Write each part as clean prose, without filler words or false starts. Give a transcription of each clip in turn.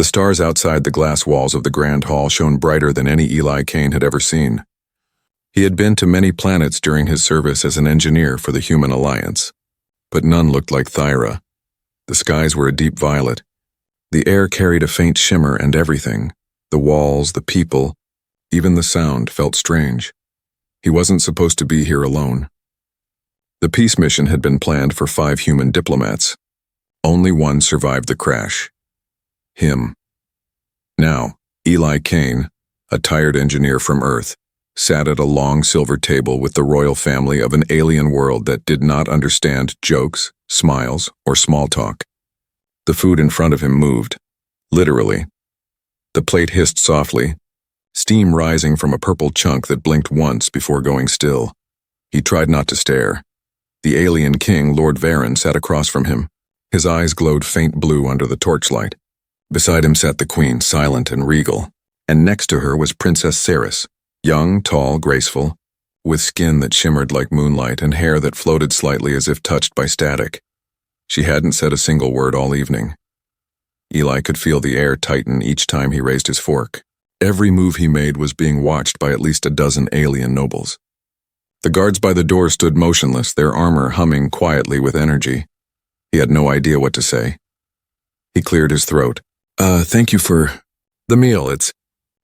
The stars outside the glass walls of the Grand Hall shone brighter than any Eli Kane had ever seen. He had been to many planets during his service as an engineer for the Human Alliance, but none looked like Thyra. The skies were a deep violet. The air carried a faint shimmer, and everything, the walls, the people, even the sound, felt strange. He wasn't supposed to be here alone. The peace mission had been planned for 5 human diplomats. Only one survived the crash. Him. Now, Eli Kane, a tired engineer from Earth, sat at a long silver table with the royal family of an alien world that did not understand jokes, smiles, or small talk. The food in front of him moved, literally. The plate hissed softly, steam rising from a purple chunk that blinked once before going still. He tried not to stare. The alien king, Lord Varen, sat across from him. His eyes glowed faint blue under the torchlight. Beside him sat the queen, silent and regal, and next to her was Princess Ceres, young, tall, graceful, with skin that shimmered like moonlight and hair that floated slightly as if touched by static. She hadn't said a single word all evening. Eli could feel the air tighten each time he raised his fork. Every move he made was being watched by at least a dozen alien nobles. The guards by the door stood motionless, their armor humming quietly with energy. He had no idea what to say. He cleared his throat. Thank you for the meal. It's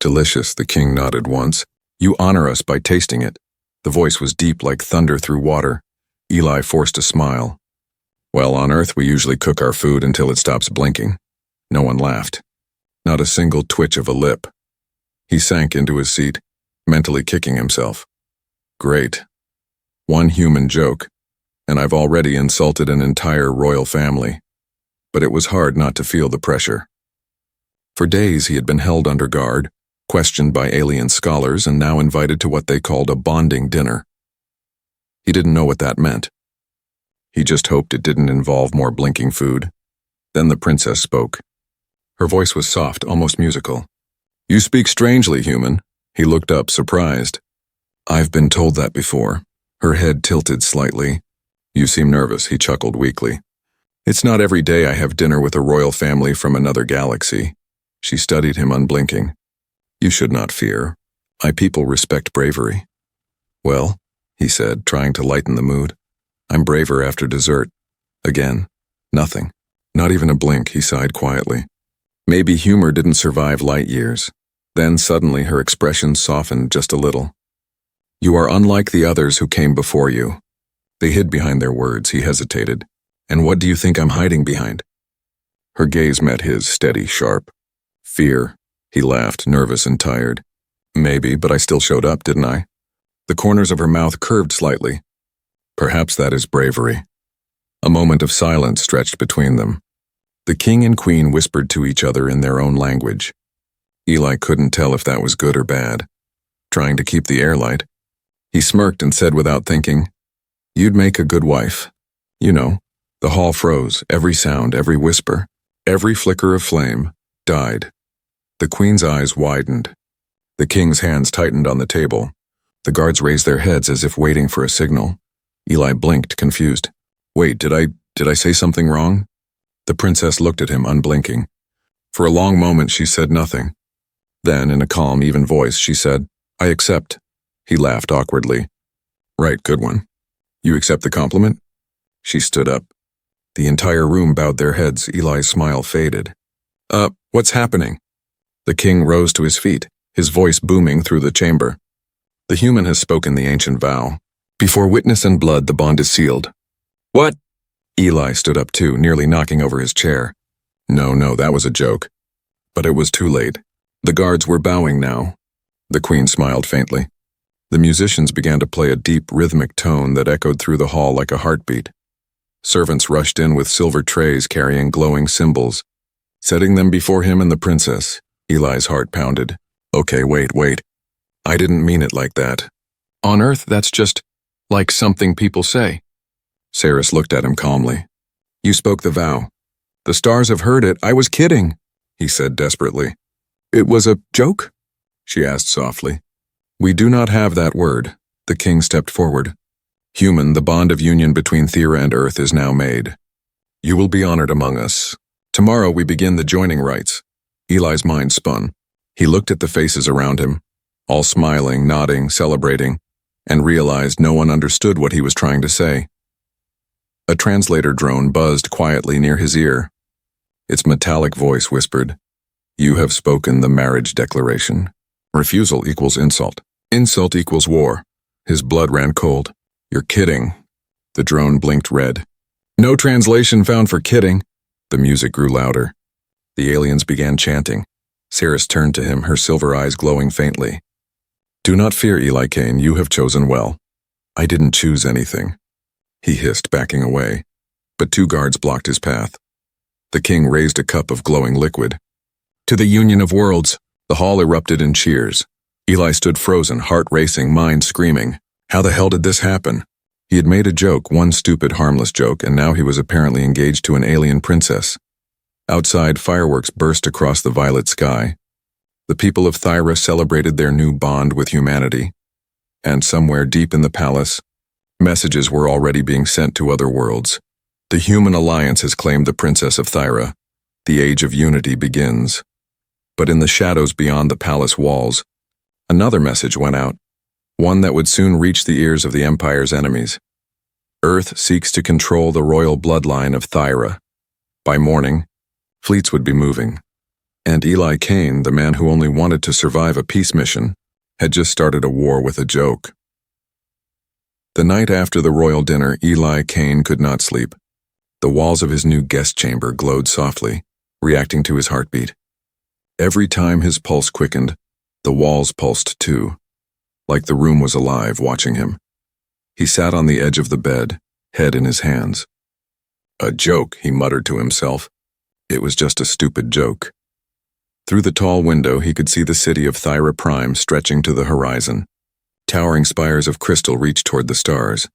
delicious, the king nodded once. You honor us by tasting it. The voice was deep like thunder through water. Eli forced a smile. Well, on Earth we usually cook our food until it stops blinking. No one laughed. Not a single twitch of a lip. He sank into his seat, mentally kicking himself. Great. One human joke, and I've already insulted an entire royal family. But it was hard not to feel the pressure. For days he had been held under guard, questioned by alien scholars, and now invited to what they called a bonding dinner. He didn't know what that meant. He just hoped it didn't involve more blinking food. Then the princess spoke. Her voice was soft, almost musical. You speak strangely, human. He looked up, surprised. I've been told that before. Her head tilted slightly. You seem nervous, he chuckled weakly. It's not every day I have dinner with a royal family from another galaxy. She studied him, unblinking. You should not fear. My people respect bravery. Well, he said, trying to lighten the mood. I'm braver after dessert. Again, nothing. Not even a blink, he sighed quietly. Maybe humor didn't survive light years. Then suddenly her expression softened just a little. You are unlike the others who came before you. They hid behind their words, he hesitated. And what do you think I'm hiding behind? Her gaze met his, steady, sharp. Fear. He laughed, nervous and tired. Maybe, but I still showed up, didn't I? The corners of her mouth curved slightly. Perhaps that is bravery. A moment of silence stretched between them. The king and queen whispered to each other in their own language. Eli couldn't tell if that was good or bad. Trying to keep the air light. He smirked and said without thinking, You'd make a good wife. You know. The hall froze, every sound, every whisper, every flicker of flame, died. The queen's eyes widened. The king's hands tightened on the table. The guards raised their heads as if waiting for a signal. Eli blinked, confused. Wait, did I say something wrong? The princess looked at him, unblinking. For a long moment she said nothing. Then, in a calm, even voice, she said, I accept. He laughed awkwardly. Right, good one. You accept the compliment? She stood up. The entire room bowed their heads. Eli's smile faded. What's happening? The king rose to his feet, his voice booming through the chamber. The human has spoken the ancient vow. Before witness and blood, the bond is sealed. What? Eli stood up too, nearly knocking over his chair. No, that was a joke. But it was too late. The guards were bowing now. The queen smiled faintly. The musicians began to play a deep, rhythmic tone that echoed through the hall like a heartbeat. Servants rushed in with silver trays carrying glowing symbols, setting them before him and the princess. Eli's heart pounded. Okay, wait. I didn't mean it like that. On Earth, that's just like something people say. Ceres looked at him calmly. You spoke the vow. The stars have heard it. I was kidding, he said desperately. It was a joke? She asked softly. We do not have that word. The king stepped forward. Human, the bond of union between Thera and Earth is now made. You will be honored among us. Tomorrow we begin the joining rites. Eli's mind spun. He looked at the faces around him, all smiling, nodding, celebrating, and realized no one understood what he was trying to say. A translator drone buzzed quietly near his ear. Its metallic voice whispered, "You have spoken the marriage declaration. Refusal equals insult. Insult equals war." His blood ran cold. "You're kidding." The drone blinked red. "No translation found for kidding." The music grew louder. The aliens began chanting. Saris turned to him, her silver eyes glowing faintly. "Do not fear, Eli Kane, you have chosen well." "I didn't choose anything," he hissed, backing away. But two guards blocked his path. The king raised a cup of glowing liquid. "To the Union of Worlds!" The hall erupted in cheers. Eli stood frozen, heart racing, mind screaming. How the hell did this happen? He had made a joke, one stupid, harmless joke, and now he was apparently engaged to an alien princess. Outside, fireworks burst across the violet sky. The people of Thyra celebrated their new bond with humanity. And somewhere deep in the palace, messages were already being sent to other worlds. The human alliance has claimed the princess of Thyra. The age of unity begins. But in the shadows beyond the palace walls, another message went out, one that would soon reach the ears of the Empire's enemies. Earth seeks to control the royal bloodline of Thyra. By morning, fleets would be moving. And Eli Kane, the man who only wanted to survive a peace mission, had just started a war with a joke. The night after the royal dinner, Eli Kane could not sleep. The walls of his new guest chamber glowed softly, reacting to his heartbeat. Every time his pulse quickened, the walls pulsed too, like the room was alive, watching him. He sat on the edge of the bed, head in his hands. "A joke," he muttered to himself. It was just a stupid joke. Through the tall window, he could see the city of Thyra Prime stretching to the horizon. Towering spires of crystal reached toward the stars,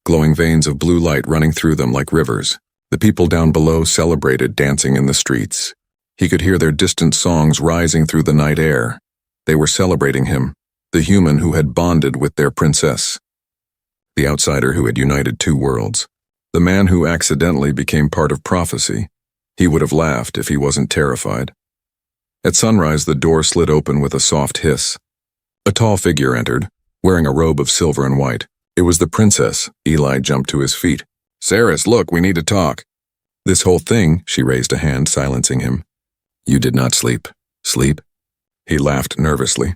glowing veins of blue light running through them like rivers. The people down below celebrated, dancing in the streets. He could hear their distant songs rising through the night air. They were celebrating him, the human who had bonded with their princess. The outsider who had united two worlds. The man who accidentally became part of prophecy. He would have laughed if he wasn't terrified. At sunrise, the door slid open with a soft hiss. A tall figure entered, wearing a robe of silver and white. It was the princess. Eli jumped to his feet. "Saris, look, we need to talk." "This whole thing," she raised a hand, silencing him. "You did not sleep." "Sleep?" He laughed nervously.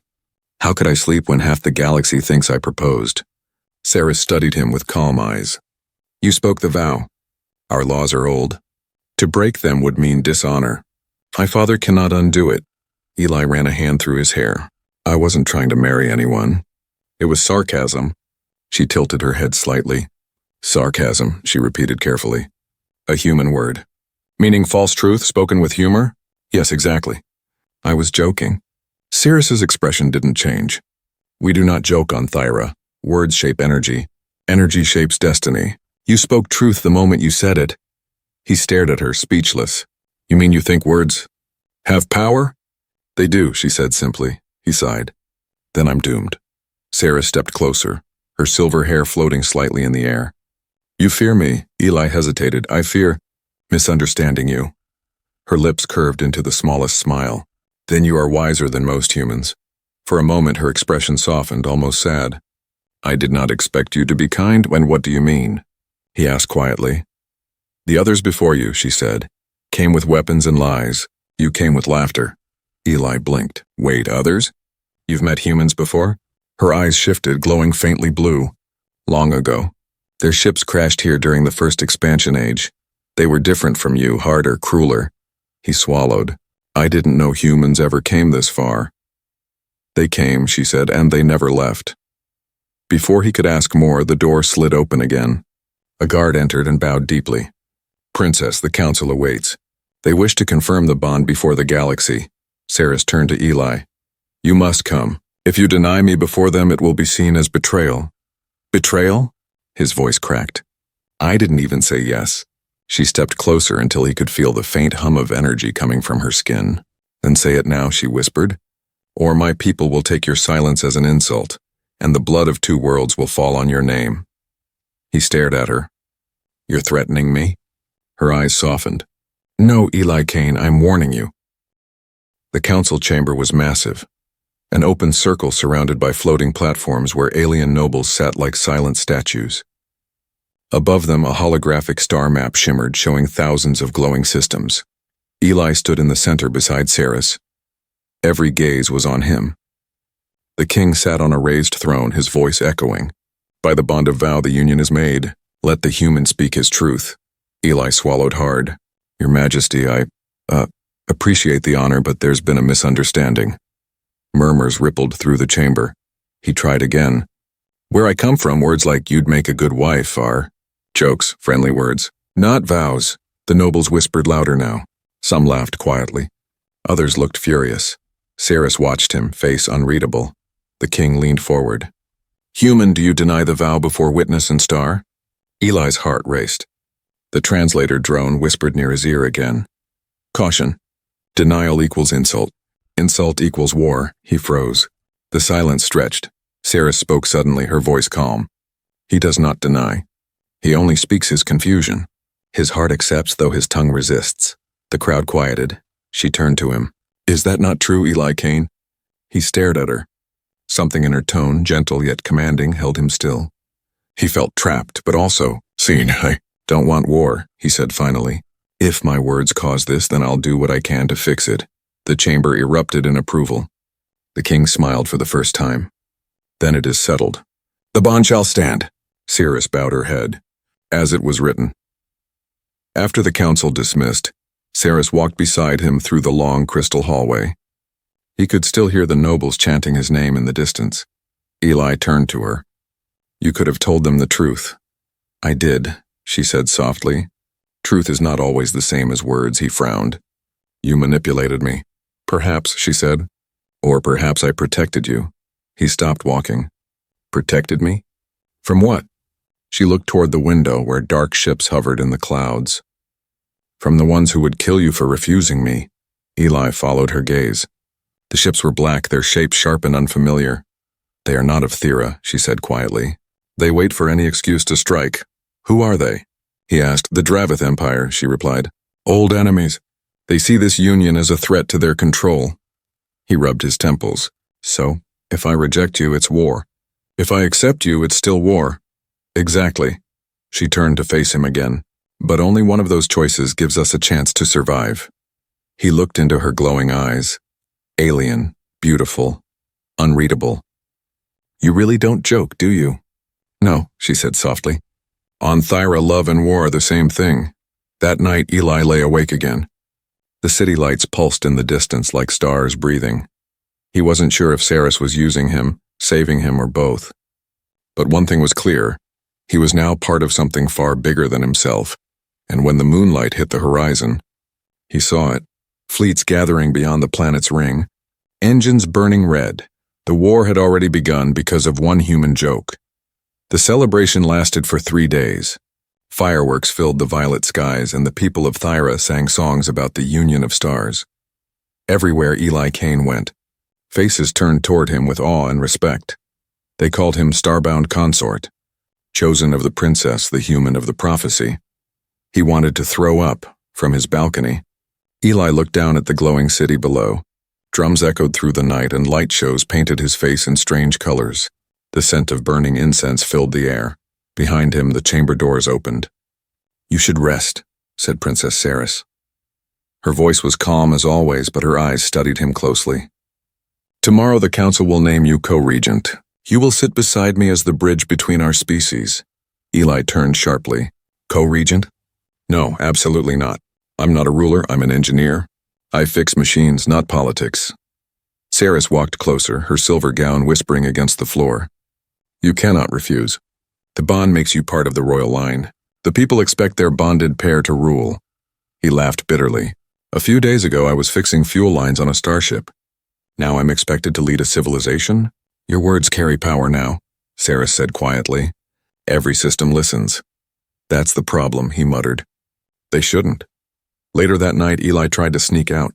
"How could I sleep when half the galaxy thinks I proposed?" Saris studied him with calm eyes. "You spoke the vow. Our laws are old. To break them would mean dishonor. My father cannot undo it." Eli ran a hand through his hair. "I wasn't trying to marry anyone. It was sarcasm." She tilted her head slightly. "Sarcasm," she repeated carefully. "A human word. Meaning false truth spoken with humor?" "Yes, exactly." "I was joking." Saris's expression didn't change. "We do not joke on Thyra. Words shape energy. Energy shapes destiny. You spoke truth the moment you said it." He stared at her, speechless. "You mean you think words have power?" "They do," she said simply. He sighed. "Then I'm doomed." Saris stepped closer, her silver hair floating slightly in the air. "You fear me," Eli hesitated. "I fear misunderstanding you." Her lips curved into the smallest smile. "Then you are wiser than most humans." For a moment her expression softened, almost sad. "I did not expect you to be kind. And what do you mean?" he asked quietly. "The others before you," she said, "came with weapons and lies. You came with laughter." Eli blinked. "Wait, others? You've met humans before?" Her eyes shifted, glowing faintly blue. "Long ago. Their ships crashed here during the first expansion age. They were different from you, harder, crueler." He swallowed. "I didn't know humans ever came this far." "They came," she said, "and they never left." Before he could ask more, the door slid open again. A guard entered and bowed deeply. "Princess, the council awaits. They wish to confirm the bond before the galaxy." Saris turned to Eli. "You must come. If you deny me before them, it will be seen as betrayal." "Betrayal?" His voice cracked. "I didn't even say yes." She stepped closer until he could feel the faint hum of energy coming from her skin. "Then say it now," she whispered, "or my people will take your silence as an insult, and the blood of two worlds will fall on your name." He stared at her. "You're threatening me?" Her eyes softened. "No, Eli Kane, I'm warning you." The council chamber was massive, an open circle surrounded by floating platforms where alien nobles sat like silent statues. Above them, a holographic star map shimmered, showing thousands of glowing systems. Eli stood in the center beside Ceres. Every gaze was on him. The king sat on a raised throne, his voice echoing. By the bond of vow the union is made. Let the human speak his truth. Eli swallowed hard. Your Majesty, I appreciate the honor, but there's been a misunderstanding. Murmurs rippled through the chamber. He tried again. Where I come from, words like "you'd make a good wife" are jokes, friendly words, not vows. The nobles whispered louder now. Some laughed quietly. Others looked furious. Ceres watched him, face unreadable. The king leaned forward. Human, do you deny the vow before witness and star? Eli's heart raced. The translator drone whispered near his ear again. Caution. Denial equals insult. Insult equals war. He froze. The silence stretched. Ceres spoke suddenly, her voice calm. He does not deny. He only speaks his confusion. His heart accepts, though his tongue resists. The crowd quieted. She turned to him. Is that not true, Eli Kane? He stared at her. Something in her tone, gentle yet commanding, held him still. He felt trapped, but also seen. I don't want war, he said finally. If my words cause this, then I'll do what I can to fix it. The chamber erupted in approval. The king smiled for the first time. Then it is settled. The bond shall stand. Ceres bowed her head. As it was written. After the council dismissed, Ceres walked beside him through the long crystal hallway. He could still hear the nobles chanting his name in the distance. Eli turned to her. You could have told them the truth. I did, she said softly. Truth is not always the same as words, he frowned. You manipulated me. Perhaps, she said. Or perhaps I protected you. He stopped walking. Protected me? From what? She looked toward the window where dark ships hovered in the clouds. From the ones who would kill you for refusing me. Eli followed her gaze. The ships were black, their shapes sharp and unfamiliar. They are not of Thera, she said quietly. They wait for any excuse to strike. Who are they? He asked. The Dravith Empire, she replied. Old enemies. They see this union as a threat to their control. He rubbed his temples. So, if I reject you, it's war. If I accept you, it's still war. Exactly. She turned to face him again. But only one of those choices gives us a chance to survive. He looked into her glowing eyes. Alien, beautiful, unreadable. You really don't joke, do you? No, she said softly. On Thyra, love and war are the same thing. That night, Eli lay awake again. The city lights pulsed in the distance like stars breathing. He wasn't sure if Ceres was using him, saving him, or both. But one thing was clear. He was now part of something far bigger than himself, and when the moonlight hit the horizon, he saw it. Fleets gathering beyond the planet's ring. Engines burning red. The war had already begun because of one human joke. The celebration lasted for 3 days. Fireworks filled the violet skies, and the people of Thyra sang songs about the union of stars. Everywhere Eli Kane went, faces turned toward him with awe and respect. They called him Starbound Consort, chosen of the princess, the human of the prophecy. He wanted to throw up from his balcony. Eli looked down at the glowing city below. Drums echoed through the night, and light shows painted his face in strange colors. The scent of burning incense filled the air. Behind him, the chamber doors opened. You should rest, said Princess Ceres. Her voice was calm as always, but her eyes studied him closely. Tomorrow the council will name you co-regent. You will sit beside me as the bridge between our species. Eli turned sharply. Co-regent? No, absolutely not. I'm not a ruler, I'm an engineer. I fix machines, not politics. Ceres walked closer, her silver gown whispering against the floor. You cannot refuse. The bond makes you part of the royal line. The people expect their bonded pair to rule. He laughed bitterly. A few days ago I was fixing fuel lines on a starship. Now I'm expected to lead a civilization? Your words carry power now, Ceres said quietly. Every system listens. That's the problem, he muttered. They shouldn't. Later that night, Eli tried to sneak out.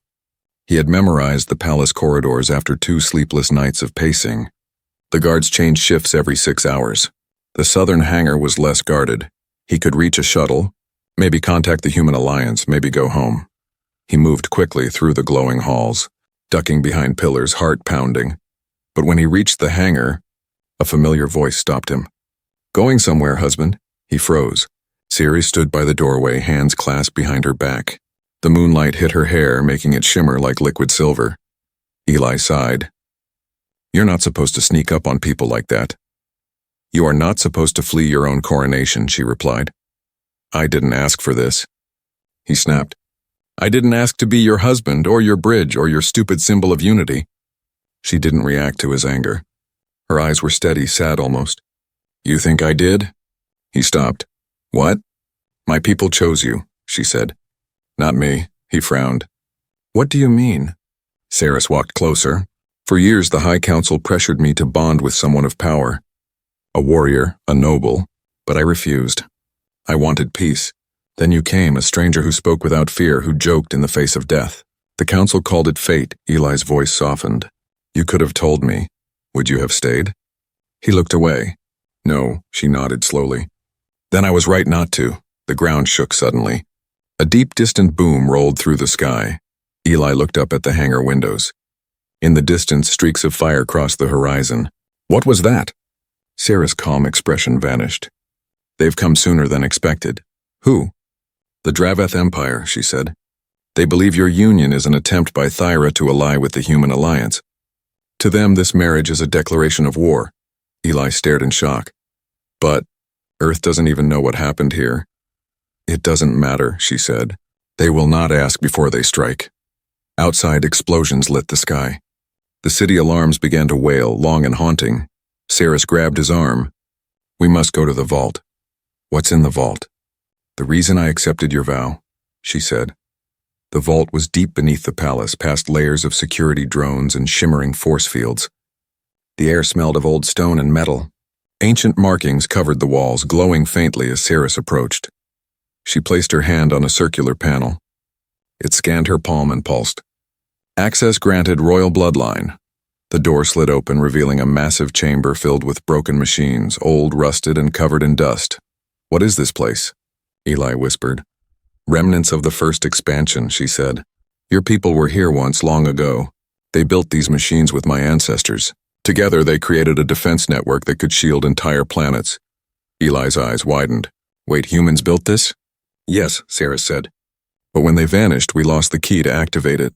He had memorized the palace corridors after 2 sleepless nights of pacing. The guards changed shifts every 6 hours. The southern hangar was less guarded. He could reach a shuttle, maybe contact the Human Alliance, maybe go home. He moved quickly through the glowing halls. ducking behind pillars, heart pounding. But when he reached the hangar, a familiar voice stopped him. "Going somewhere, husband?" He froze. Siri stood by the doorway, hands clasped behind her back. The moonlight hit her hair, making it shimmer like liquid silver. Eli sighed. "You're not supposed to sneak up on people like that." "You are not supposed to flee your own coronation," she replied. "I didn't ask for this." He snapped. "I didn't ask to be your husband, or your bridge, or your stupid symbol of unity." She didn't react to his anger. Her eyes were steady, sad almost. "You think I did?" He stopped. "What?" "My people chose you," she said. "Not me," he frowned. "What do you mean?" Saris walked closer. "For years the High Council pressured me to bond with someone of power. A warrior, a noble, but I refused. I wanted peace. Then you came, a stranger who spoke without fear, who joked in the face of death. The council called it fate." Eli's voice softened. "You could have told me. Would you have stayed?" He looked away. "No," she nodded slowly. "Then I was right not to." The ground shook suddenly. A deep, distant boom rolled through the sky. Eli looked up at the hangar windows. In the distance, streaks of fire crossed the horizon. "What was that?" Sarah's calm expression vanished. "They've come sooner than expected." "Who?" "The Draveth Empire," she said. "They believe your union is an attempt by Thyra to ally with the Human Alliance. To them, this marriage is a declaration of war." Eli stared in shock. "But Earth doesn't even know what happened here." "It doesn't matter," she said. "They will not ask before they strike." Outside, explosions lit the sky. The city alarms began to wail, long and haunting. Saris grabbed his arm. "We must go to the vault." "What's in the vault?" "The reason I accepted your vow," she said. The vault was deep beneath the palace, past layers of security drones and shimmering force fields. The air smelled of old stone and metal. Ancient markings covered the walls, glowing faintly as Saris approached. She placed her hand on a circular panel. It scanned her palm and pulsed. "Access granted, royal bloodline." The door slid open, revealing a massive chamber filled with broken machines, old, rusted, and covered in dust. "What is this place?" Eli whispered. "Remnants of the first expansion," she said. "Your people were here once, long ago. They built these machines with my ancestors. Together they created a defense network that could shield entire planets." Eli's eyes widened. "Wait, humans built this?" "Yes," Saris said. "But when they vanished, we lost the key to activate it.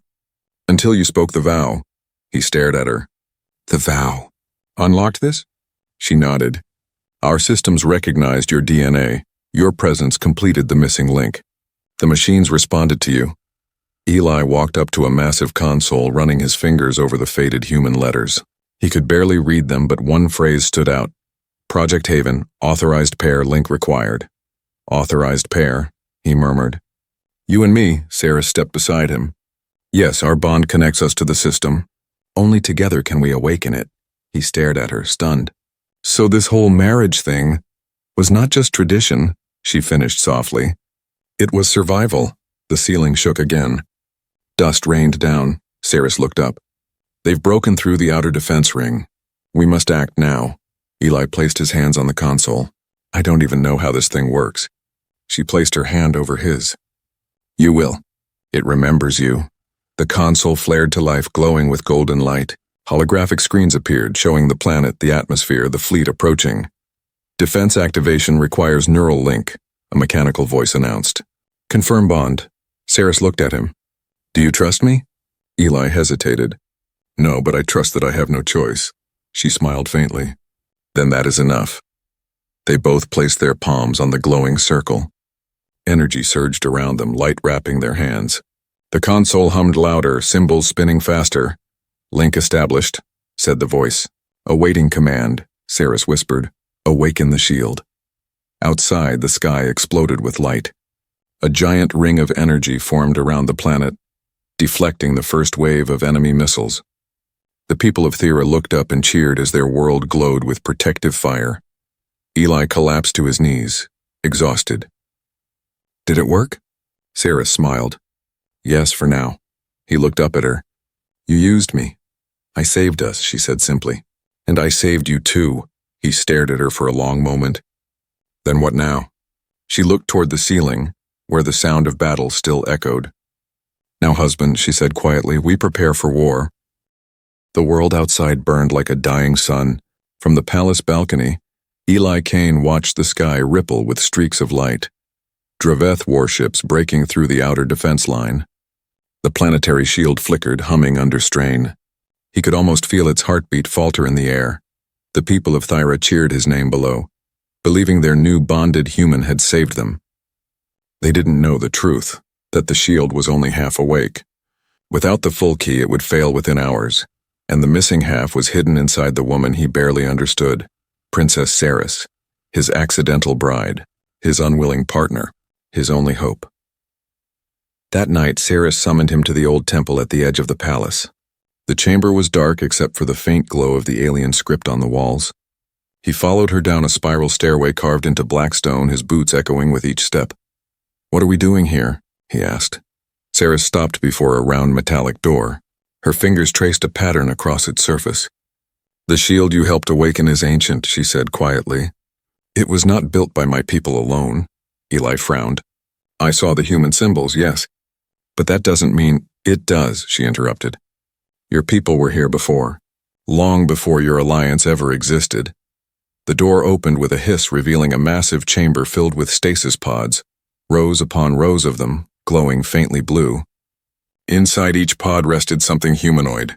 Until you spoke the vow." He stared at her. "The vow unlocked this?" She nodded. "Our systems recognized your DNA. Your presence completed the missing link. The machines responded to you." Eli walked up to a massive console, running his fingers over the faded human letters. He could barely read them, but one phrase stood out. "Project Haven, authorized pair, link required." "Authorized pair," he murmured. "You and me," Sarah stepped beside him. "Yes, our bond connects us to the system. Only together can we awaken it." He stared at her, stunned. "So this whole marriage thing was not just tradition," she finished softly. "It was survival." The ceiling shook again. Dust rained down. Saris looked up. "They've broken through the outer defense ring. We must act now." Eli placed his hands on the console. "I don't even know how this thing works." She placed her hand over his. "You will. It remembers you." The console flared to life, glowing with golden light. Holographic screens appeared, showing the planet, the atmosphere, the fleet approaching. "Defense activation requires neural link," a mechanical voice announced. "Confirm bond." Saris looked at him. "Do you trust me?" Eli hesitated. "No, but I trust that I have no choice." She smiled faintly. "Then that is enough." They both placed their palms on the glowing circle. Energy surged around them, light wrapping their hands. The console hummed louder, symbols spinning faster. "Link established," said the voice. "Awaiting command," Saris whispered. "Awaken the shield." Outside, the sky exploded with light. A giant ring of energy formed around the planet, deflecting the first wave of enemy missiles. The people of Thera looked up and cheered as their world glowed with protective fire. Eli collapsed to his knees, exhausted. "Did it work?" Saris smiled. "Yes, for now." He looked up at her. "You used me." "I saved us," she said simply. "And I saved you too." He stared at her for a long moment. "Then what now?" She looked toward the ceiling, where the sound of battle still echoed. Now, husband, she said quietly, we prepare for war. The world outside burned like a dying sun. From the palace balcony, Eli Kane watched the sky ripple with streaks of light. Draveth warships breaking through the outer defense line. The planetary shield flickered, humming under strain. He could almost feel its heartbeat falter in the air. The people of Thyra cheered his name below, believing their new bonded human had saved them. They didn't know the truth, that the shield was only half awake. Without the full key, it would fail within hours, and the missing half was hidden inside the woman he barely understood, Princess Ceres, his accidental bride, his unwilling partner, his only hope. That night, Ceres summoned him to the old temple at the edge of the palace. The chamber was dark except for the faint glow of the alien script on the walls. He followed her down a spiral stairway carved into black stone, his boots echoing with each step. "What are we doing here?" he asked. Ceres stopped before a round metallic door. Her fingers traced a pattern across its surface. "The shield you helped awaken is ancient," she said quietly. "It was not built by my people alone." Eli frowned. "I saw the human symbols, yes. But that doesn't mean—" "It does," she interrupted. "Your people were here before, long before your alliance ever existed." The door opened with a hiss, revealing a massive chamber filled with stasis pods, rows upon rows of them, glowing faintly blue. Inside each pod rested something humanoid,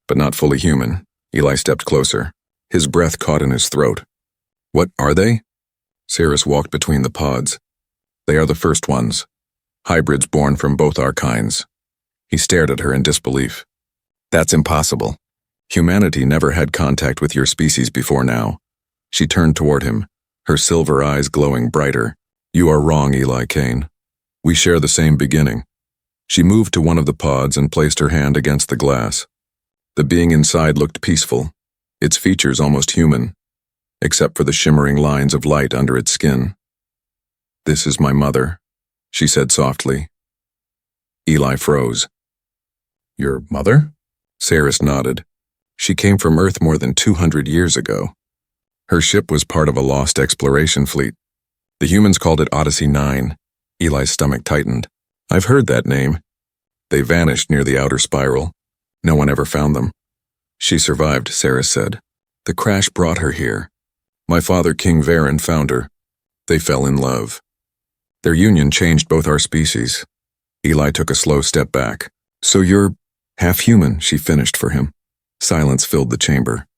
but not fully human. Eli stepped closer. His breath caught in his throat. "What are they?" Ceres walked between the pods. "They are the first ones, hybrids born from both our kinds." He stared at her in disbelief. "That's impossible. Humanity never had contact with your species before now." She turned toward him, her silver eyes glowing brighter. "You are wrong, Eli Kane. We share the same beginning." She moved to one of the pods and placed her hand against the glass. The being inside looked peaceful, its features almost human, except for the shimmering lines of light under its skin. "This is my mother," she said softly. Eli froze. "Your mother?" Ceres nodded. "She came from Earth more than 200 years ago. Her ship was part of a lost exploration fleet. The humans called it Odyssey 9. Eli's stomach tightened. "I've heard that name." "They vanished near the outer spiral. No one ever found them." "She survived," Ceres said. "The crash brought her here. My father, King Varen, found her. They fell in love. Their union changed both our species." Eli took a slow step back. "So you're half human," she finished for him. Silence filled the chamber.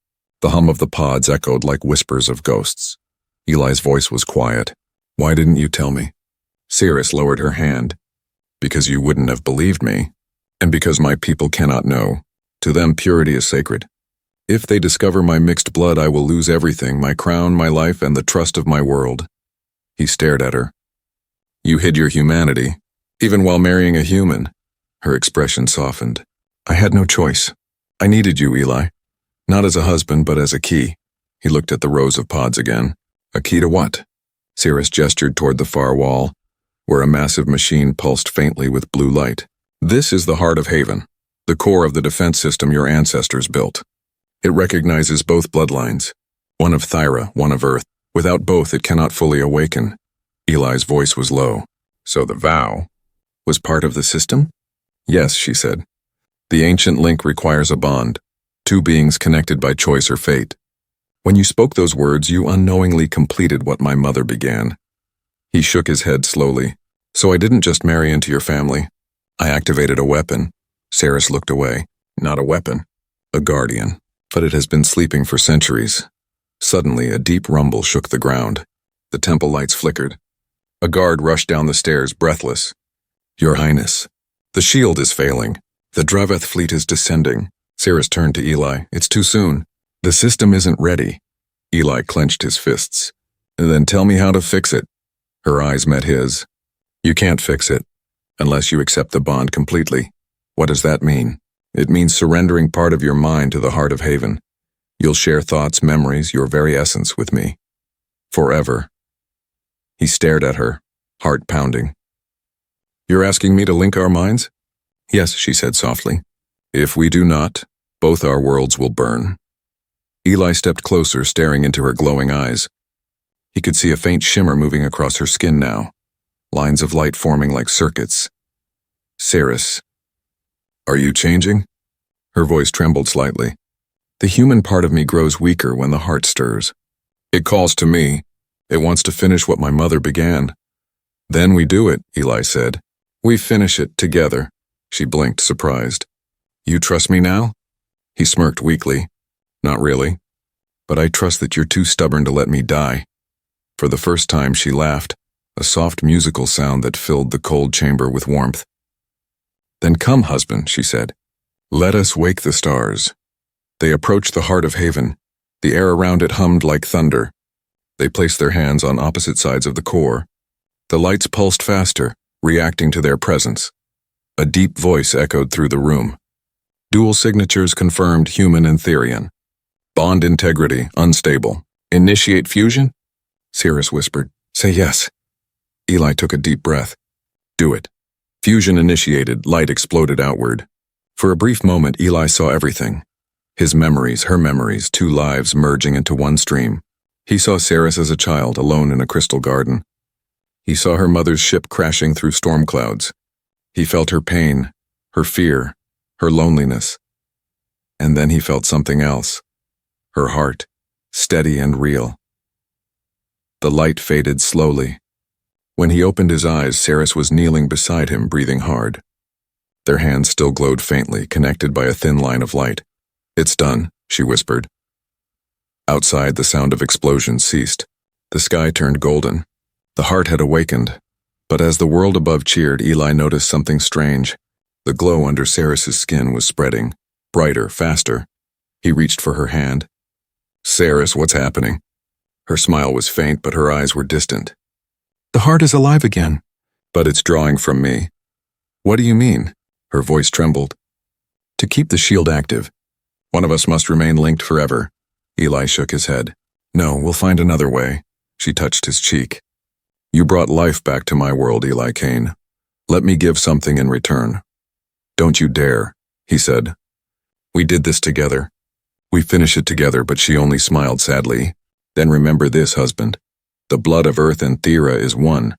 The hum of the pods echoed like whispers of ghosts. Eli's voice was quiet. "Why didn't you tell me?" Ceres lowered her hand. "Because you wouldn't have believed me, and because my people cannot know. To them, purity is sacred. If they discover my mixed blood, I will lose everything, my crown, my life, and the trust of my world." He stared at her. "You hid your humanity, even while marrying a human." Her expression softened. "I had no choice. I needed you, Eli. Not as a husband, but as a key." He looked at the rows of pods again. "A key to what?" Ceres gestured toward the far wall, where a massive machine pulsed faintly with blue light. "This is the heart of Haven, the core of the defense system your ancestors built. It recognizes both bloodlines, one of Thyra, one of Earth. Without both, it cannot fully awaken." Eli's voice was low. "So the vow was part of the system?" "Yes," she said. "The ancient link requires a bond, two beings connected by choice or fate. When you spoke those words, you unknowingly completed what my mother began." He shook his head slowly. "So I didn't just marry into your family. I activated a weapon." Ceres looked away. "Not a weapon, a guardian. But it has been sleeping for centuries." Suddenly, a deep rumble shook the ground. The temple lights flickered. A guard rushed down the stairs, breathless. "Your Highness, the shield is failing. The Draveth fleet is descending." Ceres turned to Eli. "It's too soon. The system isn't ready." Eli clenched his fists. "Then tell me how to fix it." Her eyes met his. "You can't fix it, unless you accept the bond completely." "What does that mean?" "It means surrendering part of your mind to the heart of Haven. You'll share thoughts, memories, your very essence with me. Forever." He stared at her, heart pounding. "You're asking me to link our minds?" "Yes," she said softly. "If we do not, both our worlds will burn." Eli stepped closer, staring into her glowing eyes. He could see a faint shimmer moving across her skin now, lines of light forming like circuits. "Ceres, Are you changing? Her voice trembled slightly. The human part of me grows weaker when the heart stirs. It calls to me. It wants to finish what my mother began. Then we do it, Eli said. We finish it together. She blinked, surprised. You trust me now? He smirked weakly. Not really. But I trust that you're too stubborn to let me die. For the first time she laughed, a soft musical sound that filled the cold chamber with warmth. Then come, husband, she said. Let us wake the stars. They approached the heart of Haven. The air around it hummed like thunder. They placed their hands on opposite sides of the core. The lights pulsed faster, reacting to their presence. A deep voice echoed through the room. Dual signatures confirmed human and Therian. Bond integrity, unstable. Initiate fusion? Cirrus whispered. Say yes. Eli took a deep breath. Do it. Fusion initiated, light exploded outward. For a brief moment, Eli saw everything. His memories, her memories, two lives merging into one stream. He saw Cirrus as a child, alone in a crystal garden. He saw her mother's ship crashing through storm clouds. He felt her pain, her fear, her loneliness. And then he felt something else. Her heart, steady and real. The light faded slowly. When he opened his eyes, Cirrus was kneeling beside him, breathing hard. Their hands still glowed faintly, connected by a thin line of light. It's done, she whispered. Outside, the sound of explosions ceased. The sky turned golden. The heart had awakened. But as the world above cheered, Eli noticed something strange. The glow under Cirrus's skin was spreading. Brighter, faster. He reached for her hand. Cirrus, what's happening? Her smile was faint, but her eyes were distant. The heart is alive again. But it's drawing from me. What do you mean? Her voice trembled. To keep the shield active. One of us must remain linked forever. Eli shook his head. No, we'll find another way. She touched his cheek. You brought life back to my world, Eli Kane. Let me give something in return. Don't you dare, he said. We did this together. We finish it together, but she only smiled sadly. Then remember this, husband. The blood of Earth and Thera is one.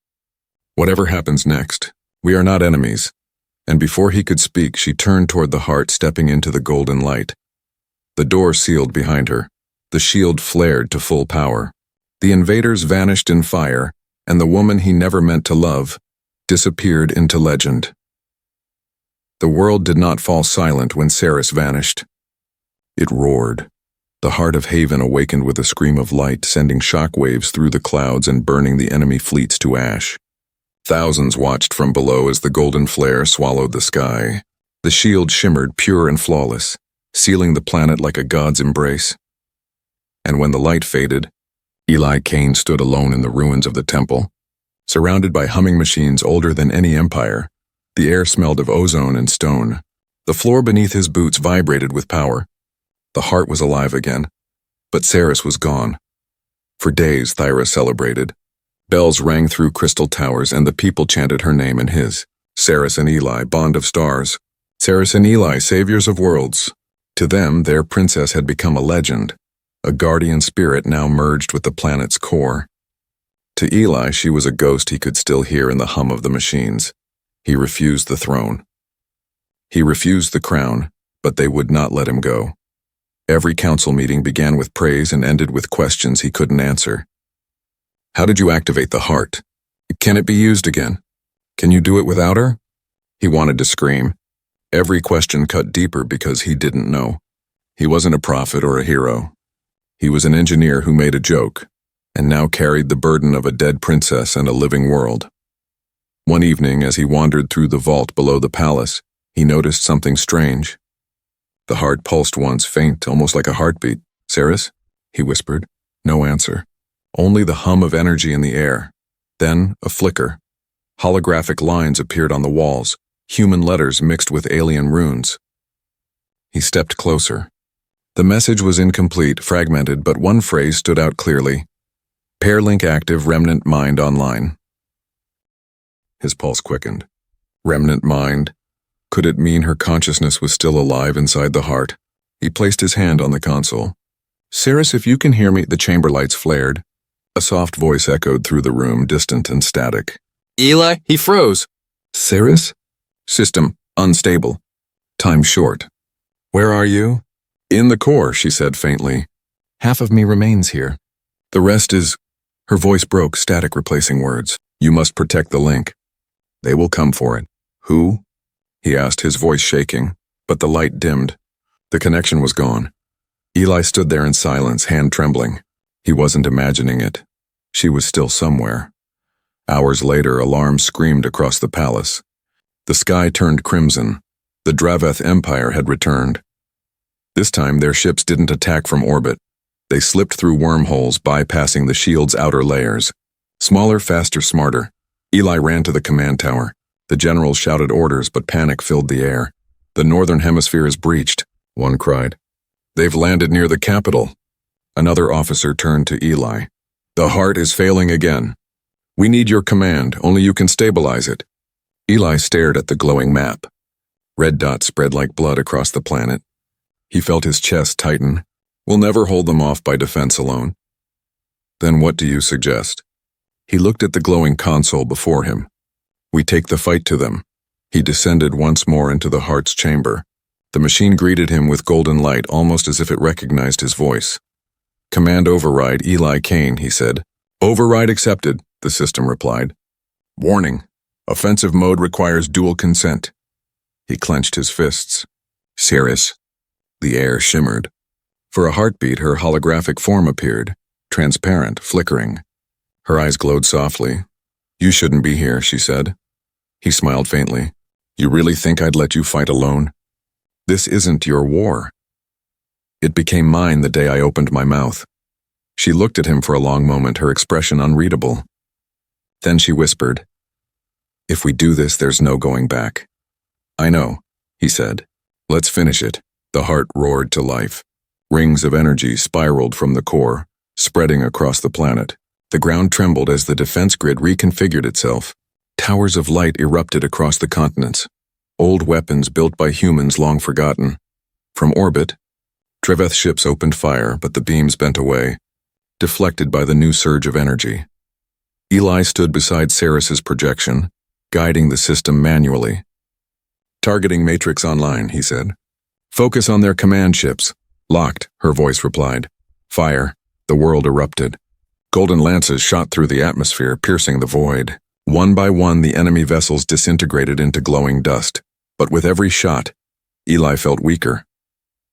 Whatever happens next, we are not enemies. And before he could speak, she turned toward the heart, stepping into the golden light. The door sealed behind her. The shield flared to full power. The invaders vanished in fire, and the woman he never meant to love disappeared into legend. The world did not fall silent when Cirrus vanished. It roared. The heart of Haven awakened with a scream of light, sending shock waves through the clouds and burning the enemy fleets to ash. Thousands watched from below as the golden flare swallowed the sky. The shield shimmered pure and flawless, sealing the planet like a god's embrace. And when the light faded, Eli Kane stood alone in the ruins of the temple. Surrounded by humming machines older than any empire, the air smelled of ozone and stone. The floor beneath his boots vibrated with power. The heart was alive again, but Cirrus was gone. For days, Thyra celebrated. Bells rang through crystal towers, and the people chanted her name and his. Cirrus and Eli, bond of stars. Cirrus and Eli, saviors of worlds. To them, their princess had become a legend, a guardian spirit now merged with the planet's core. To Eli, she was a ghost he could still hear in the hum of the machines. He refused the throne. He refused the crown, but they would not let him go. Every council meeting began with praise and ended with questions he couldn't answer. How did you activate the heart? Can it be used again? Can you do it without her? He wanted to scream. Every question cut deeper because he didn't know. He wasn't a prophet or a hero. He was an engineer who made a joke, and now carried the burden of a dead princess and a living world. One evening, as he wandered through the vault below the palace, he noticed something strange. The heart pulsed once, faint, almost like a heartbeat. Cirrus? He whispered. No answer. Only the hum of energy in the air. Then, a flicker. Holographic lines appeared on the walls, human letters mixed with alien runes. He stepped closer. The message was incomplete, fragmented, but one phrase stood out clearly. Pair link active, remnant mind online. His pulse quickened. Remnant mind. Could it mean her consciousness was still alive inside the heart? He placed his hand on the console. Cirrus, if you can hear me, the chamber lights flared. A soft voice echoed through the room, distant and static. Eli, he froze. Cirrus? System, unstable. Time's short. Where are you? In the core, she said faintly. Half of me remains here. The rest is... Her voice broke, static replacing words. You must protect the link. They will come for it. Who? He asked, his voice shaking, but the light dimmed. The connection was gone. Eli stood there in silence, hand trembling. He wasn't imagining it. She was still somewhere. Hours later, alarms screamed across the palace. The sky turned crimson. The Draveth Empire had returned. This time, their ships didn't attack from orbit. They slipped through wormholes, bypassing the shield's outer layers. Smaller, faster, smarter. Eli ran to the command tower. The generals shouted orders, but panic filled the air. The northern hemisphere is breached, one cried. They've landed near the capital. Another officer turned to Eli. The heart is failing again. We need your command, only you can stabilize it. Eli stared at the glowing map. Red dots spread like blood across the planet. He felt his chest tighten. We'll never hold them off by defense alone. Then what do you suggest? He looked at the glowing console before him. We take the fight to them. He descended once more into the heart's chamber. The machine greeted him with golden light, almost as if it recognized his voice. Command override, Eli Kane, he said. Override accepted, the system replied. Warning. Offensive mode requires dual consent. He clenched his fists. Ceres. The air shimmered. For a heartbeat, her holographic form appeared, transparent, flickering. Her eyes glowed softly. You shouldn't be here, she said. He smiled faintly. You really think I'd let you fight alone? This isn't your war. It became mine the day I opened my mouth. She looked at him for a long moment, her expression unreadable. Then she whispered, If we do this, there's no going back. I know, he said. Let's finish it. The heart roared to life. Rings of energy spiraled from the core, spreading across the planet. The ground trembled as the defense grid reconfigured itself. Towers of light erupted across the continents. Old weapons built by humans long forgotten. From orbit, Draveth ships opened fire, but the beams bent away, deflected by the new surge of energy. Eli stood beside Ceres's projection, guiding the system manually. Targeting matrix online, he said. Focus on their command ships. Locked, her voice replied. Fire. The world erupted. Golden lances shot through the atmosphere, piercing the void. One by one, the enemy vessels disintegrated into glowing dust. But with every shot, Eli felt weaker.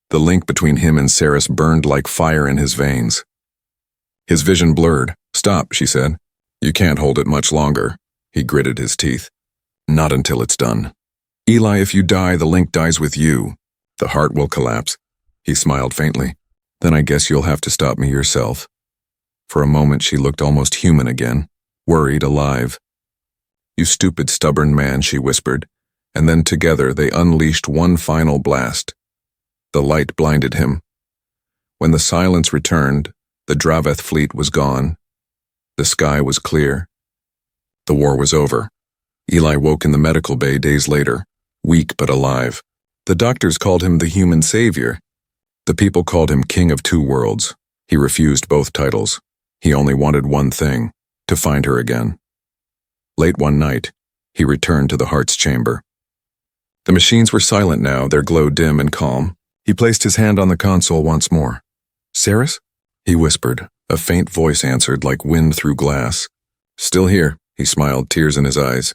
The link between him and Ceres burned like fire in his veins. His vision blurred. Stop, she said. You can't hold it much longer. He gritted his teeth. Not until it's done. Eli, if you die, the link dies with you. The heart will collapse. He smiled faintly. Then I guess you'll have to stop me yourself. For a moment she looked almost human again, worried, alive. You stupid, stubborn man, she whispered, and then together they unleashed one final blast. The light blinded him. When the silence returned, the Draveth fleet was gone. The sky was clear. The war was over. Eli woke in the medical bay days later, weak but alive. The doctors called him the human savior. The people called him King of Two Worlds. He refused both titles. He only wanted one thing, to find her again. Late one night, he returned to the heart's chamber. The machines were silent now, their glow dim and calm. He placed his hand on the console once more. Ceres? He whispered. A faint voice answered like wind through glass. Still here, he smiled, tears in his eyes.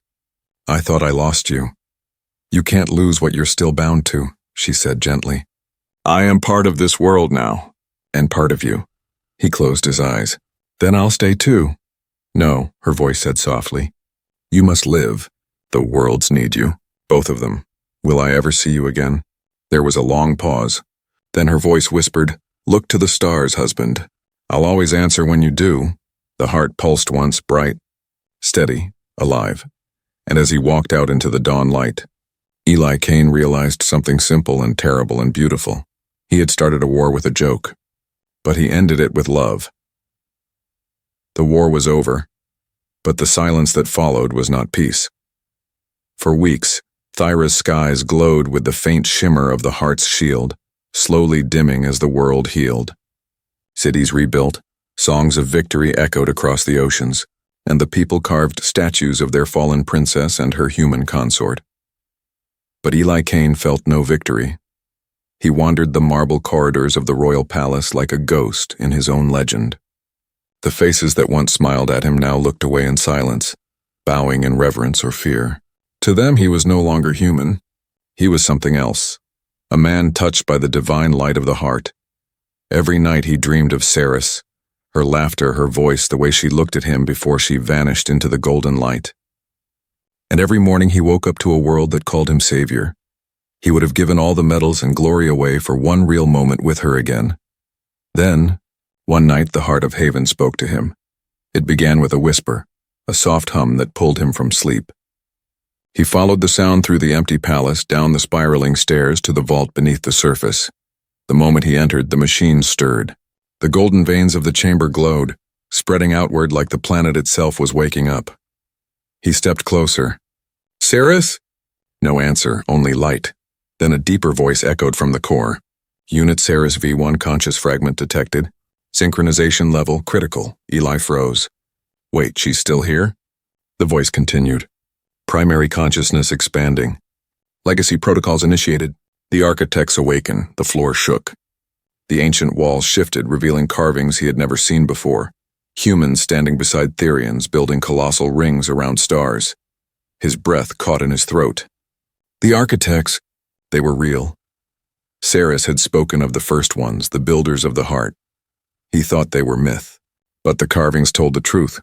I thought I lost you. You can't lose what you're still bound to, she said gently. I am part of this world now, and part of you. He closed his eyes. Then I'll stay too. No, her voice said softly. You must live. The worlds need you, both of them. Will I ever see you again? There was a long pause. Then her voice whispered, Look to the stars, husband. I'll always answer when you do. The heart pulsed once, bright, steady, alive. And as he walked out into the dawn light, Eli Kane realized something simple and terrible and beautiful. He had started a war with a joke, but he ended it with love. The war was over, but the silence that followed was not peace. For weeks, Thyra's skies glowed with the faint shimmer of the heart's shield, slowly dimming as the world healed. Cities rebuilt, songs of victory echoed across the oceans, and the people carved statues of their fallen princess and her human consort. But Eli Kane felt no victory. He wandered the marble corridors of the royal palace like a ghost in his own legend. The faces that once smiled at him now looked away in silence, bowing in reverence or fear. To them he was no longer human. He was something else, a man touched by the divine light of the heart. Every night he dreamed of Ceres, her laughter, her voice, the way she looked at him before she vanished into the golden light. And every morning he woke up to a world that called him savior. He would have given all the medals and glory away for one real moment with her again. Then, one night the heart of Haven spoke to him. It began with a whisper, a soft hum that pulled him from sleep. He followed the sound through the empty palace, down the spiraling stairs to the vault beneath the surface. The moment he entered, the machine stirred. The golden veins of the chamber glowed, spreading outward like the planet itself was waking up. He stepped closer. "Ceres?" No answer, only light. Then a deeper voice echoed from the core. "Unit Ceres V1 conscious fragment detected. Synchronization level critical." Eli froze. "Wait, she's still here?" The voice continued. "Primary consciousness expanding. Legacy protocols initiated. The architects awaken." The floor shook. The ancient walls shifted, revealing carvings he had never seen before. Humans standing beside Therians, building colossal rings around stars. His breath caught in his throat. The architects, they were real. Ceres had spoken of the first ones, the builders of the heart. He thought they were myth. But the carvings told the truth.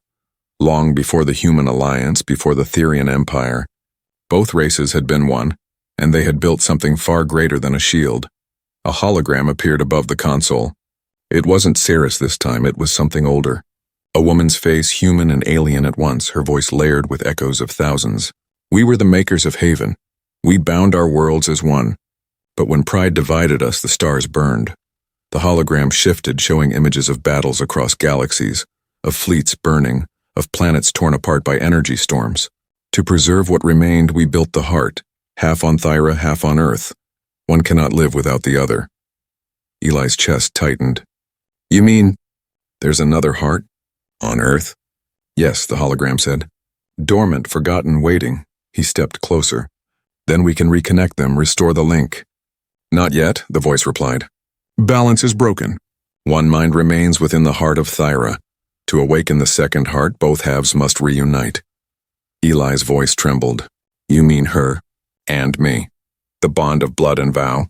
Long before the human alliance, before the Therian empire, both races had been one, and they had built something far greater than a shield. A hologram appeared above the console. It wasn't Ceres this time, it was something older. A woman's face, human and alien at once, her voice layered with echoes of thousands. "We were the makers of Haven. We bound our worlds as one. But when pride divided us, the stars burned." The hologram shifted, showing images of battles across galaxies, of fleets burning, of planets torn apart by energy storms. "To preserve what remained, we built the heart, half on Thyra, half on Earth. One cannot live without the other." Eli's chest tightened. "You mean there's another heart? On Earth?" "Yes," the hologram said. "Dormant, forgotten, waiting." He stepped closer. "Then we can reconnect them, restore the link." "Not yet," the voice replied. "Balance is broken. One mind remains within the heart of Thyra. To awaken the second heart, both halves must reunite." Eli's voice trembled. "You mean her and me. The bond of blood and vow.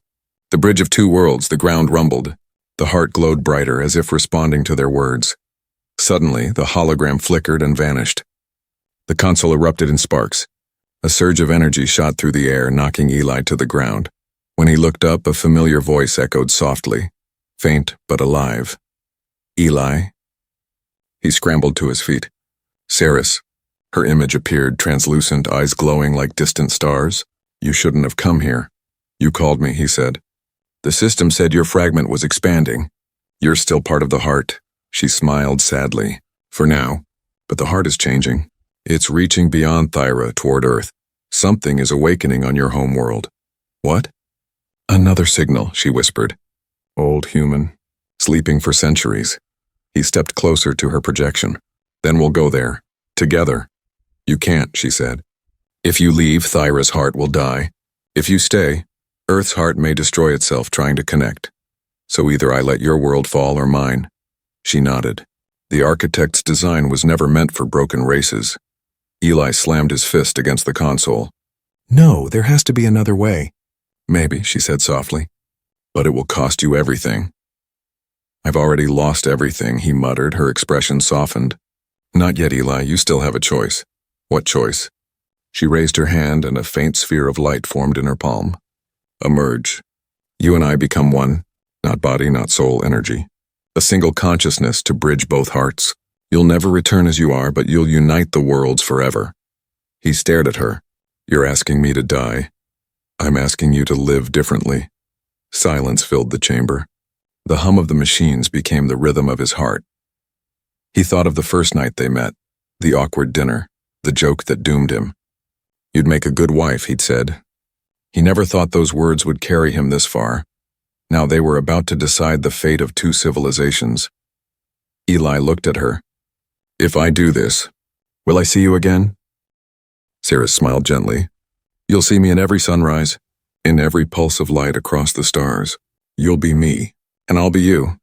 The bridge of two worlds." The ground rumbled. The heart glowed brighter, as if responding to their words. Suddenly, the hologram flickered and vanished. The console erupted in sparks. A surge of energy shot through the air, knocking Eli to the ground. When he looked up, a familiar voice echoed softly, faint but alive. "Eli?" He scrambled to his feet. "Ceres." Her image appeared, translucent, eyes glowing like distant stars. "You shouldn't have come here." "You called me," he said. "The system said your fragment was expanding. You're still part of the heart." She smiled sadly. "For now. But the heart is changing. It's reaching beyond Thyra toward Earth. Something is awakening on your home world." "What?" "Another signal," she whispered. "Old human. Sleeping for centuries." He stepped closer to her projection. "Then we'll go there. Together." "You can't," she said. "If you leave, Thyra's heart will die. If you stay, Earth's heart may destroy itself trying to connect. So either I let your world fall or mine." She nodded. The architect's design was never meant for broken races. Eli slammed his fist against the console. "No, there has to be another way." "Maybe," she said softly. "But it will cost you everything." "I've already lost everything," he muttered, her expression softened. "Not yet, Eli, you still have a choice." "What choice?" She raised her hand and a faint sphere of light formed in her palm. "A merge. You and I become one, not body, not soul, energy. A single consciousness to bridge both hearts. You'll never return as you are, but you'll unite the worlds forever." He stared at her. "You're asking me to die. I'm asking you to live differently." Silence filled the chamber. The hum of the machines became the rhythm of his heart. He thought of the first night they met, the awkward dinner, the joke that doomed him. "You'd make a good wife," he'd said. He never thought those words would carry him this far. Now they were about to decide the fate of two civilizations. Eli looked at her. "If I do this, will I see you again?" Ceres smiled gently. You'll see me in every sunrise, in every pulse of light across the stars. You'll be me, and I'll be you."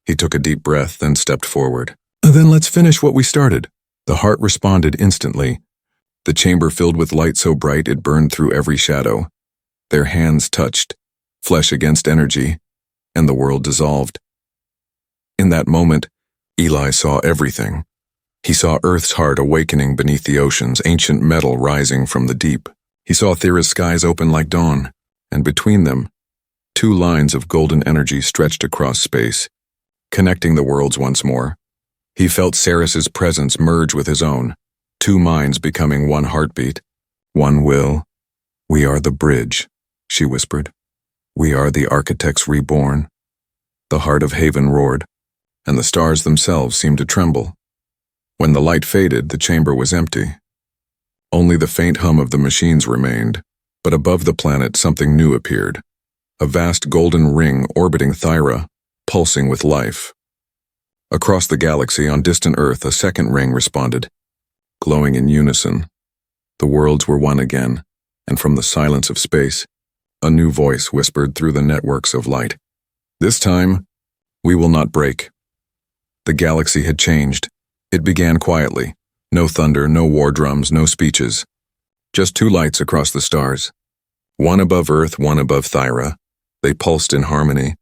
He took a deep breath, then stepped forward. "Then let's finish what we started." The heart responded instantly. The chamber filled with light so bright it burned through every shadow. Their hands touched, flesh against energy, and the world dissolved. In that moment, Eli saw everything. He saw Earth's heart awakening beneath the oceans, ancient metal rising from the deep. He saw Thera's skies open like dawn, and between them, two lines of golden energy stretched across space, connecting the worlds once more. He felt Ceres's presence merge with his own, two minds becoming one heartbeat, one will. "We are the bridge," she whispered. "We are the architects reborn." The heart of Haven roared, and the stars themselves seemed to tremble. When the light faded, the chamber was empty. Only the faint hum of the machines remained, but above the planet something new appeared. A vast golden ring orbiting Thyra, pulsing with life. Across the galaxy on distant Earth, a second ring responded, glowing in unison. The worlds were one again, and from the silence of space, a new voice whispered through the networks of light. "This time, we will not break." The galaxy had changed. It began quietly. No thunder, no war drums, no speeches. Just two lights across the stars. One above Earth, one above Thyra. They pulsed in harmony,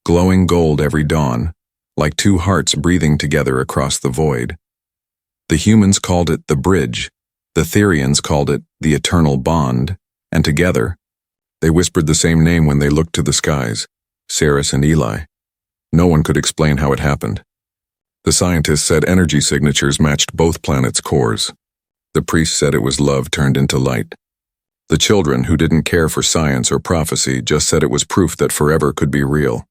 glowing gold every dawn, like two hearts breathing together across the void. The humans called it the bridge. The Therians called it the eternal bond, and together, they whispered the same name when they looked to the skies, Ceres and Eli. No one could explain how it happened. The scientists said energy signatures matched both planets' cores. The priests said it was love turned into light. The children, who didn't care for science or prophecy, just said it was proof that forever could be real.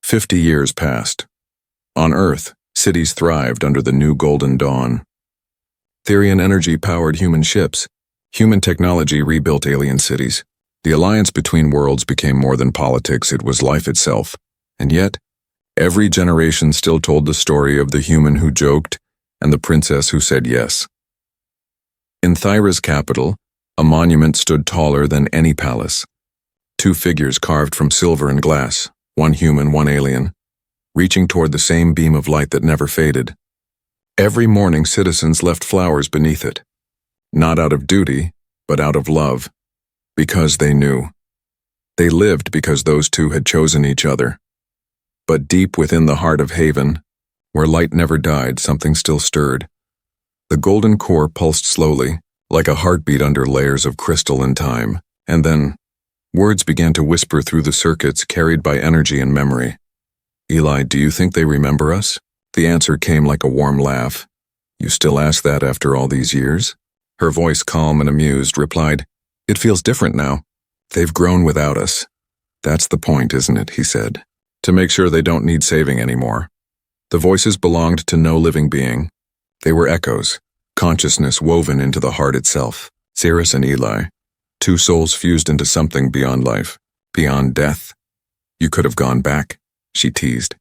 50 years passed. On Earth, cities thrived under the new golden dawn. Therian energy powered human ships. Human technology rebuilt alien cities. The alliance between worlds became more than politics, it was life itself. And yet, every generation still told the story of the human who joked and the princess who said yes. In Thyra's capital, a monument stood taller than any palace. Two figures carved from silver and glass, one human, one alien, reaching toward the same beam of light that never faded. Every morning, citizens left flowers beneath it, not out of duty, but out of love, because they knew. They lived because those two had chosen each other. But deep within the heart of Haven, where light never died, something still stirred. The golden core pulsed slowly, like a heartbeat under layers of crystal and time, and then words began to whisper through the circuits carried by energy and memory. "Eli, do you think they remember us?" The answer came like a warm laugh. "You still ask that after all these years?" Her voice, calm and amused, replied, "It feels different now. They've grown without us. That's the point, isn't it?" he said. "To make sure they don't need saving anymore." The voices belonged to no living being. They were echoes, consciousness woven into the heart itself. Ceres and Eli, two souls fused into something beyond life, beyond death. "You could have gone back," she teased.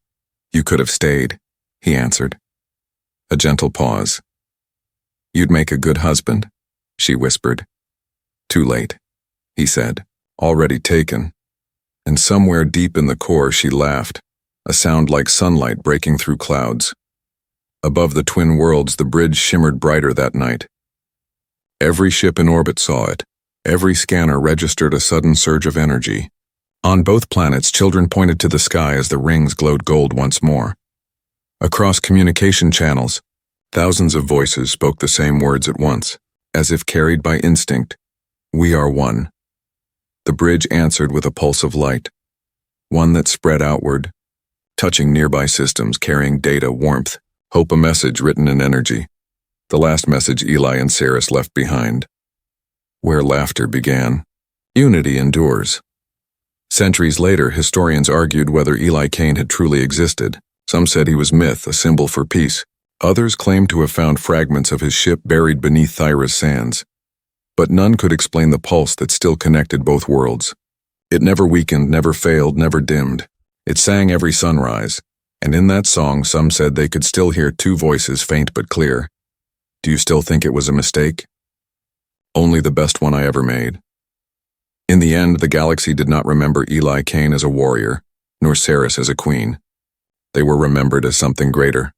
"You could have stayed," he answered. A gentle pause. "You'd make a good husband," she whispered. "Too late," he said, "already taken." And somewhere deep in the core she laughed, a sound like sunlight breaking through clouds. Above the twin worlds, the bridge shimmered brighter that night. Every ship in orbit saw it. Every scanner registered a sudden surge of energy. On both planets, children pointed to the sky as the rings glowed gold once more. Across communication channels, thousands of voices spoke the same words at once, as if carried by instinct. "We are one." The bridge answered with a pulse of light, one that spread outward, touching nearby systems, carrying data, warmth, hope, a message written in energy. The last message Eli and Ceres left behind. Where laughter began, unity endures. Centuries later, historians argued whether Eli Kane had truly existed. Some said he was myth, a symbol for peace. Others claimed to have found fragments of his ship buried beneath Thyra's sands. But none could explain the pulse that still connected both worlds. It never weakened, never failed, never dimmed. It sang every sunrise, and in that song some said they could still hear two voices, faint but clear. "Do you still think it was a mistake?" Only the best one I ever made. In the end, the galaxy did not remember Eli Kane as a warrior, nor Ceres as a queen. They were remembered as something greater.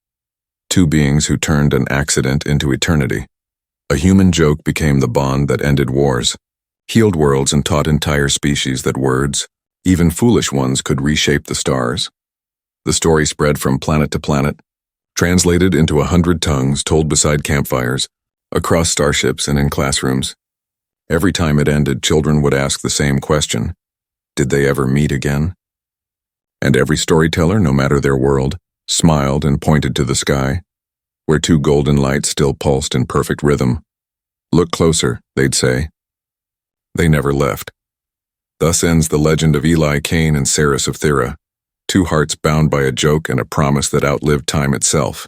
Two beings who turned an accident into eternity. A human joke became the bond that ended wars, healed worlds, and taught entire species that words, even foolish ones, could reshape the stars. The story spread from planet to planet, translated into 100 tongues, told beside campfires, across starships and in classrooms. Every time it ended, children would ask the same question: did they ever meet again? And every storyteller, no matter their world, smiled and pointed to the sky, where two golden lights still pulsed in perfect rhythm. Look closer, they'd say. They never left. Thus ends the legend of Eli Kane and Ceres of Thera, two hearts bound by a joke and a promise that outlived time itself.